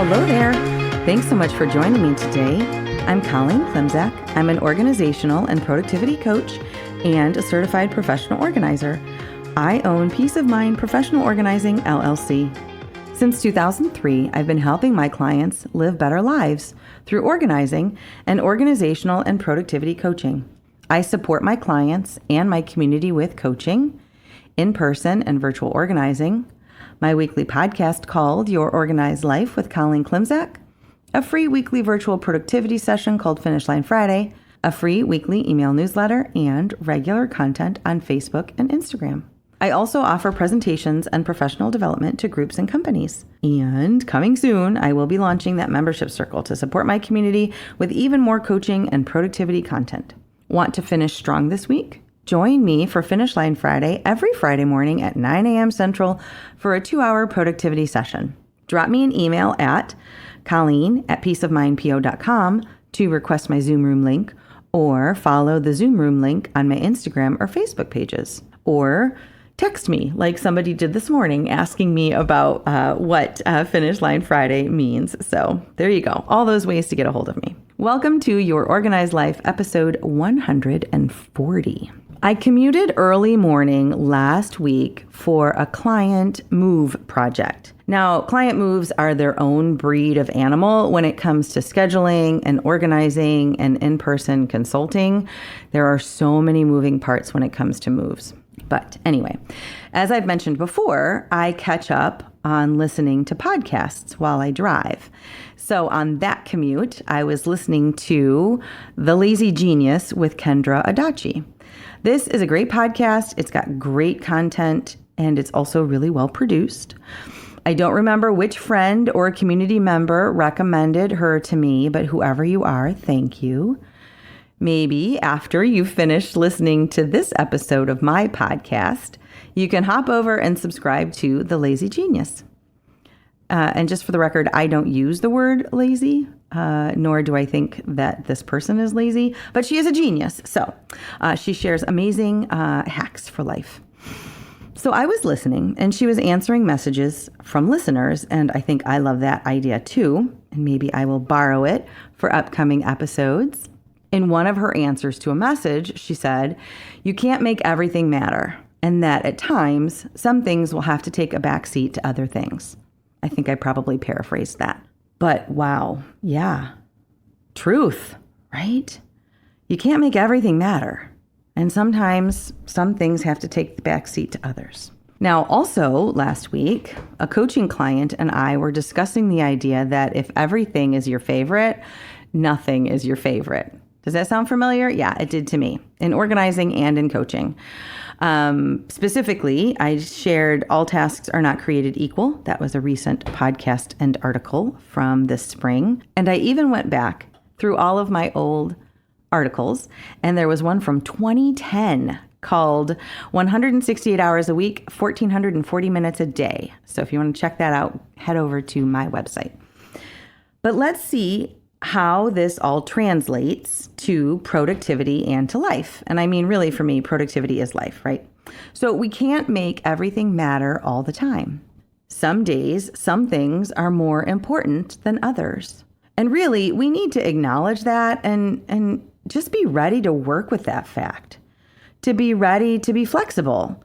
Hello there. Thanks so much for joining me today. I'm Colleen Klimczak. I'm an organizational and productivity coach and a certified professional organizer. I own Peace of Mind Professional Organizing, LLC. Since 2003, I've been helping my clients live better lives through organizing and organizational and productivity coaching. I support my clients and my community with coaching, in-person and virtual organizing, my weekly podcast called Your Organized Life with Colleen Klimczak, a free weekly virtual productivity session called Finish Line Friday, a free weekly email newsletter, and regular content on Facebook and Instagram. I also offer presentations and professional development to groups and companies. And coming soon, I will be launching that membership circle to support my community with even more coaching and productivity content. Want to finish strong this week? Join me for Finish Line Friday every Friday morning at 9 a.m. Central for a 2-hour productivity session. Drop me an email at colleen@peaceofmindpo.com to request my Zoom room link, or follow the Zoom room link on my Instagram or Facebook pages. Or text me like somebody did this morning asking me about what Finish Line Friday means. So there you go. All those ways to get a hold of me. Welcome to Your Organized Life, episode 140. I commuted early morning last week for a client move project. Now, client moves are their own breed of animal when it comes to scheduling and organizing and in-person consulting. There are so many moving parts when it comes to moves. But anyway, as I've mentioned before, I catch up on listening to podcasts while I drive. So on that commute, I was listening to The Lazy Genius with Kendra Adachi. This is a great podcast. It's got great content, and it's also really well produced. I don't remember which friend or community member recommended her to me, but whoever you are, thank you. Maybe after you've finished listening to this episode of my podcast, you can hop over and subscribe to The Lazy Genius. And just for the record, I don't use the word lazy, nor do I think that this person is lazy, but she is a genius. So she shares amazing hacks for life. So I was listening, and she was answering messages from listeners, and I think I love that idea too, and maybe I will borrow it for upcoming episodes. In one of her answers to a message, she said, "You can't make everything matter, and that at times, some things will have to take a backseat to other things." I think I probably paraphrased that. But wow, yeah, truth, right? You can't make everything matter. And sometimes some things have to take the backseat to others. Now, also last week, a coaching client and I were discussing the idea that if everything is your favorite, nothing is your favorite. Does that sound familiar? Yeah, it did to me in organizing and in coaching. Specifically, I shared All Tasks Are Not Created Equal. That was a recent podcast and article from this spring. And I even went back through all of my old articles, and there was one from 2010 called 168 Hours a Week, 1,440 Minutes a Day. So if you want to check that out, head over to my website. But let's see how this all translates to productivity and to life. And I mean, really, for me, productivity is life, right? So we can't make everything matter all the time. Some days, some things are more important than others. And really, we need to acknowledge that and just be ready to work with that fact, to be ready to be flexible,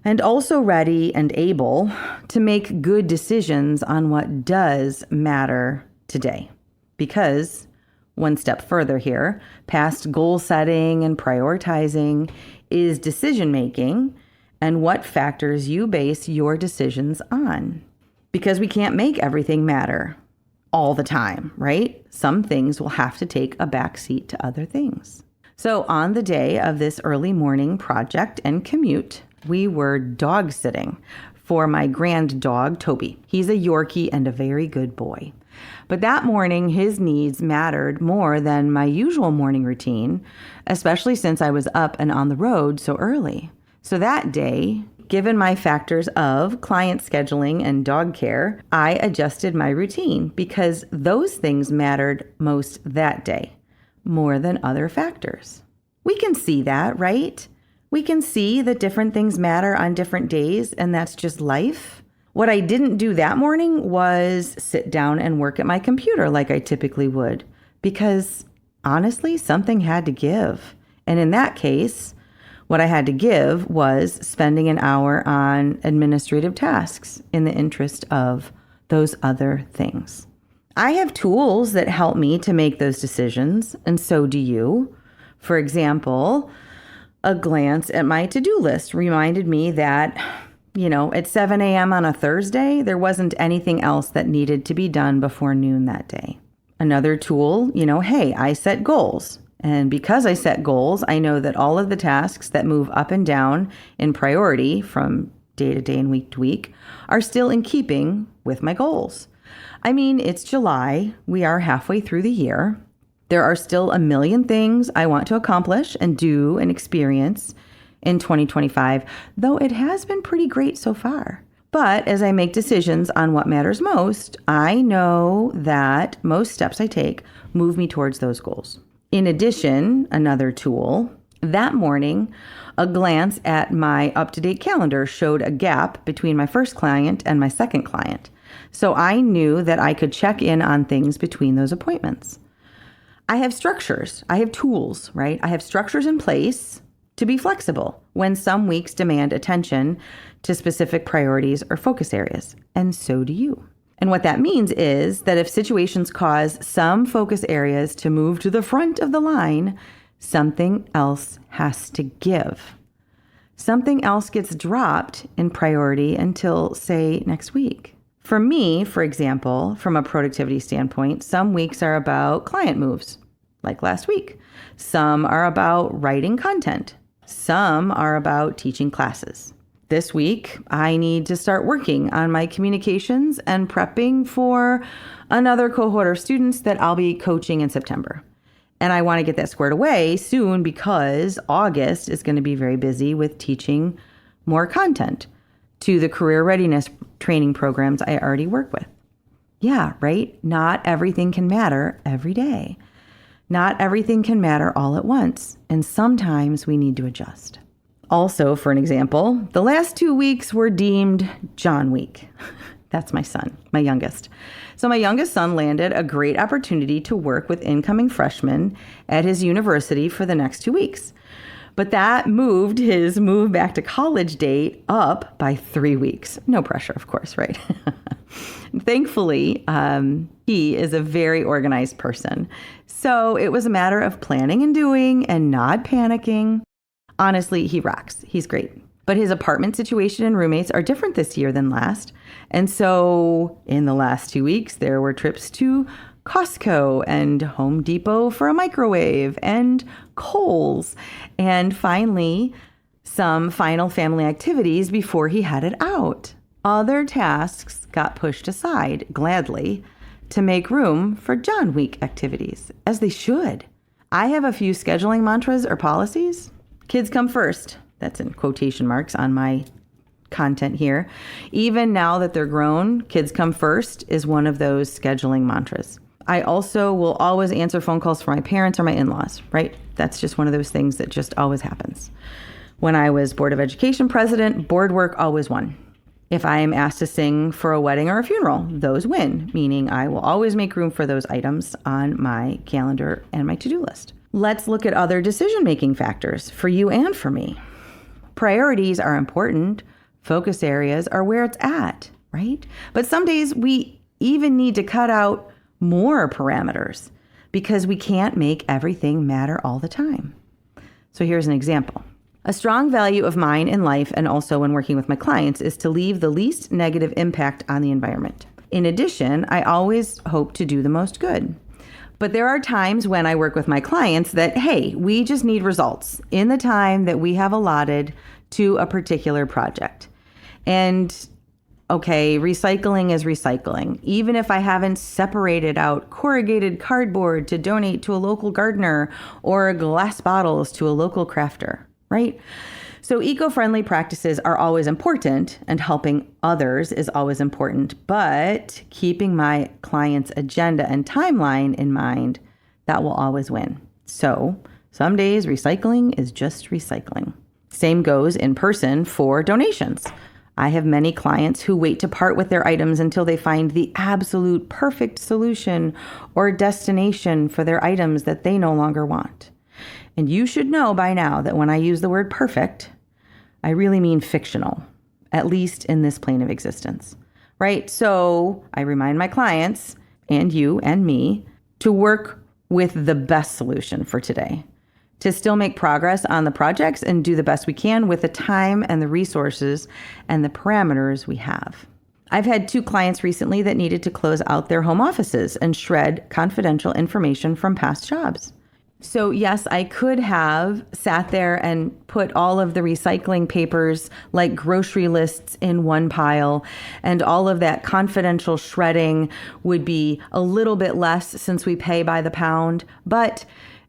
and also ready and able to make good decisions on what does matter today. Because, one step further here, past goal setting and prioritizing is decision making and what factors you base your decisions on. Because we can't make everything matter all the time, right? Some things will have to take a backseat to other things. So on the day of this early morning project and commute, we were dog sitting for my grand dog, Toby. He's a Yorkie and a very good boy. But that morning, his needs mattered more than my usual morning routine, especially since I was up and on the road so early. So that day, given my factors of client scheduling and dog care, I adjusted my routine because those things mattered most that day, more than other factors. We can see that, right? We can see that different things matter on different days, and that's just life. What I didn't do that morning was sit down and work at my computer like I typically would, because honestly, something had to give. And in that case, what I had to give was spending an hour on administrative tasks in the interest of those other things. I have tools that help me to make those decisions, and so do you. For example, a glance at my to-do list reminded me that, at 7 a.m. on a Thursday, there wasn't anything else that needed to be done before noon that day. Another tool, hey, I set goals. And because I set goals, I know that all of the tasks that move up and down in priority from day to day and week to week are still in keeping with my goals. I mean, it's July. We are halfway through the year. There are still a million things I want to accomplish and do and experience in 2025, though it has been pretty great so far. But as I make decisions on what matters most, I know that most steps I take move me towards those goals. In addition, another tool, that morning, a glance at my up-to-date calendar showed a gap between my first client and my second client. So I knew that I could check in on things between those appointments. I have structures. I have tools, right? I have structures in place to be flexible when some weeks demand attention to specific priorities or focus areas. And so do you. And what that means is that if situations cause some focus areas to move to the front of the line, something else has to give. Something else gets dropped in priority until, say, next week. For me, for example, from a productivity standpoint, some weeks are about client moves, like last week. Some are about writing content. Some are about teaching classes. This week, I need to start working on my communications and prepping for another cohort of students that I'll be coaching in September. And I want to get that squared away soon because August is going to be very busy with teaching more content to the career readiness training programs I already work with. Yeah, right? Not everything can matter every day. Not everything can matter all at once. And sometimes we need to adjust. Also, for an example, the last 2 weeks were deemed John Week. That's my son, my youngest. So my youngest son landed a great opportunity to work with incoming freshmen at his university for the next 2 weeks. But that moved his move back to college date up by 3 weeks. No pressure, of course, right? Thankfully, he is a very organized person. So it was a matter of planning and doing and not panicking. Honestly, he rocks. He's great. But his apartment situation and roommates are different this year than last. And so in the last 2 weeks, there were trips to Costco and Home Depot for a microwave and Kohl's. And finally, some final family activities before he headed out. Other tasks got pushed aside, gladly, to make room for John Week activities, as they should. I have a few scheduling mantras or policies. Kids come first. That's in quotation marks on my content here. Even now that they're grown, kids come first is one of those scheduling mantras. I also will always answer phone calls for my parents or my in-laws, right? That's just one of those things that just always happens. When I was Board of Education president, board work always won. If I am asked to sing for a wedding or a funeral, those win, meaning I will always make room for those items on my calendar and my to-do list. Let's look at other decision-making factors for you and for me. Priorities are important. Focus areas are where it's at, right? But some days we even need to cut out more parameters because we can't make everything matter all the time. So here's an example. A strong value of mine in life and also when working with my clients is to leave the least negative impact on the environment. In addition, I always hope to do the most good. But there are times when I work with my clients that, hey, we just need results in the time that we have allotted to a particular project. And okay, recycling is recycling. Even if I haven't separated out corrugated cardboard to donate to a local gardener or glass bottles to a local crafter, right? So eco-friendly practices are always important and helping others is always important, but keeping my client's agenda and timeline in mind, that will always win. So some days recycling is just recycling. Same goes in person for donations. I have many clients who wait to part with their items until they find the absolute perfect solution or destination for their items that they no longer want. And you should know by now that when I use the word perfect, I really mean fictional, at least in this plane of existence, right? So I remind my clients, and you and me, to work with the best solution for today, to still make progress on the projects and do the best we can with the time and the resources and the parameters we have. I've had 2 clients recently that needed to close out their home offices and shred confidential information from past jobs. So yes, I could have sat there and put all of the recycling papers like grocery lists in one pile, and all of that confidential shredding would be a little bit less since we pay by the pound, but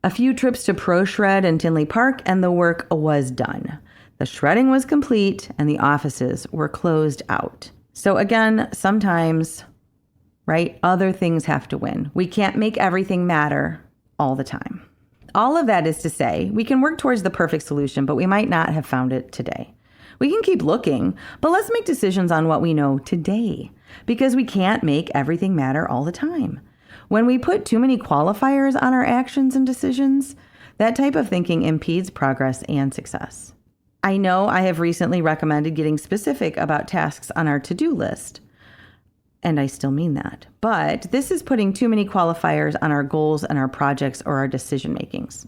a few trips to Pro Shred in Tinley Park and the work was done. The shredding was complete and the offices were closed out. So again, sometimes, right, other things have to win. We can't make everything matter all the time. All of that is to say, we can work towards the perfect solution, but we might not have found it today. We can keep looking, but let's make decisions on what we know today, because we can't make everything matter all the time. When we put too many qualifiers on our actions and decisions, that type of thinking impedes progress and success. I know I have recently recommended getting specific about tasks on our to-do list, and I still mean that. But this is putting too many qualifiers on our goals and our projects or our decision makings.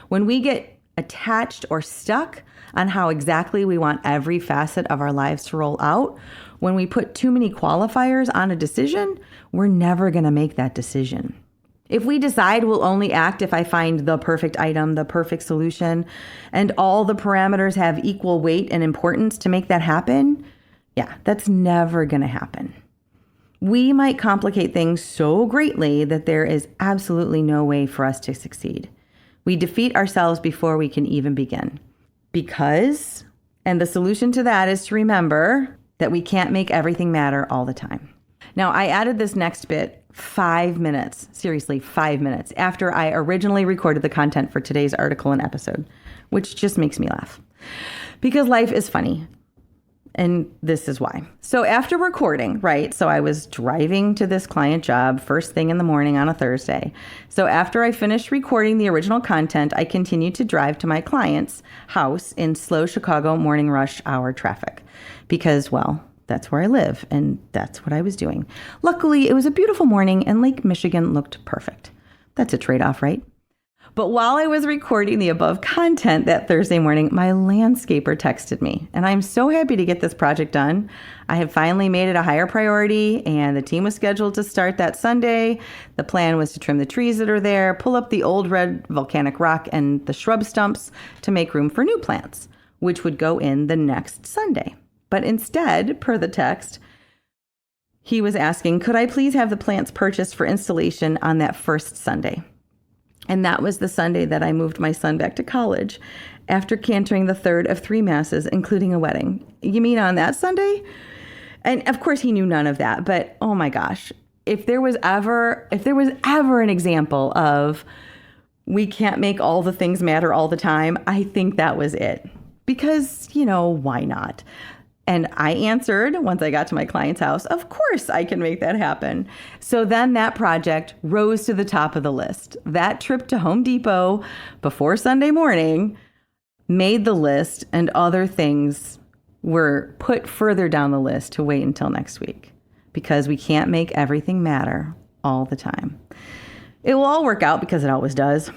When we get attached or stuck on how exactly we want every facet of our lives to roll out, when we put too many qualifiers on a decision, we're never going to make that decision. If we decide we'll only act if I find the perfect item, the perfect solution, and all the parameters have equal weight and importance to make that happen, that's never going to happen. We might complicate things so greatly that there is absolutely no way for us to succeed. We defeat ourselves before we can even begin. And the solution to that is to remember that we can't make everything matter all the time. Now, I added this next bit 5 minutes, seriously, 5 minutes after I originally recorded the content for today's article and episode, which just makes me laugh because life is funny. And this is why. So after recording, right? So I was driving to this client job first thing in the morning on a Thursday. So after I finished recording the original content, I continued to drive to my client's house in slow Chicago morning rush hour traffic because, well, that's where I live and that's what I was doing. Luckily, it was a beautiful morning and Lake Michigan looked perfect. That's a trade-off, right? But while I was recording the above content that Thursday morning, my landscaper texted me, and I'm so happy to get this project done. I have finally made it a higher priority, and the team was scheduled to start that Sunday. The plan was to trim the trees that are there, pull up the old red volcanic rock and the shrub stumps to make room for new plants, which would go in the next Sunday. But instead, per the text, he was asking, could I please have the plants purchased for installation on that first Sunday? And that was the Sunday that I moved my son back to college after cantering the third of 3 masses, including a wedding. You mean on that Sunday? And of course he knew none of that, but oh my gosh, if there was ever an example of we can't make all the things matter all the time, I think that was it. Because, why not? And I answered once I got to my client's house, of course I can make that happen. So then that project rose to the top of the list. That trip to Home Depot before Sunday morning made the list, and other things were put further down the list to wait until next week because we can't make everything matter all the time. It will all work out because it always does.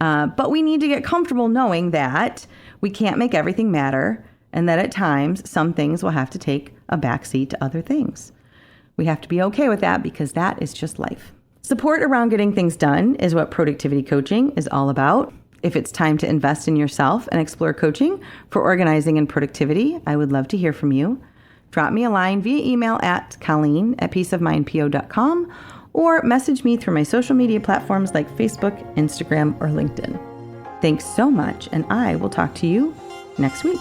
But we need to get comfortable knowing that we can't make everything matter, and that at times, some things will have to take a backseat to other things. We have to be okay with that because that is just life. Support around getting things done is what productivity coaching is all about. If it's time to invest in yourself and explore coaching for organizing and productivity, I would love to hear from you. Drop me a line via email at colleen@peaceofmindpo.com or message me through my social media platforms like Facebook, Instagram, or LinkedIn. Thanks so much, and I will talk to you next week.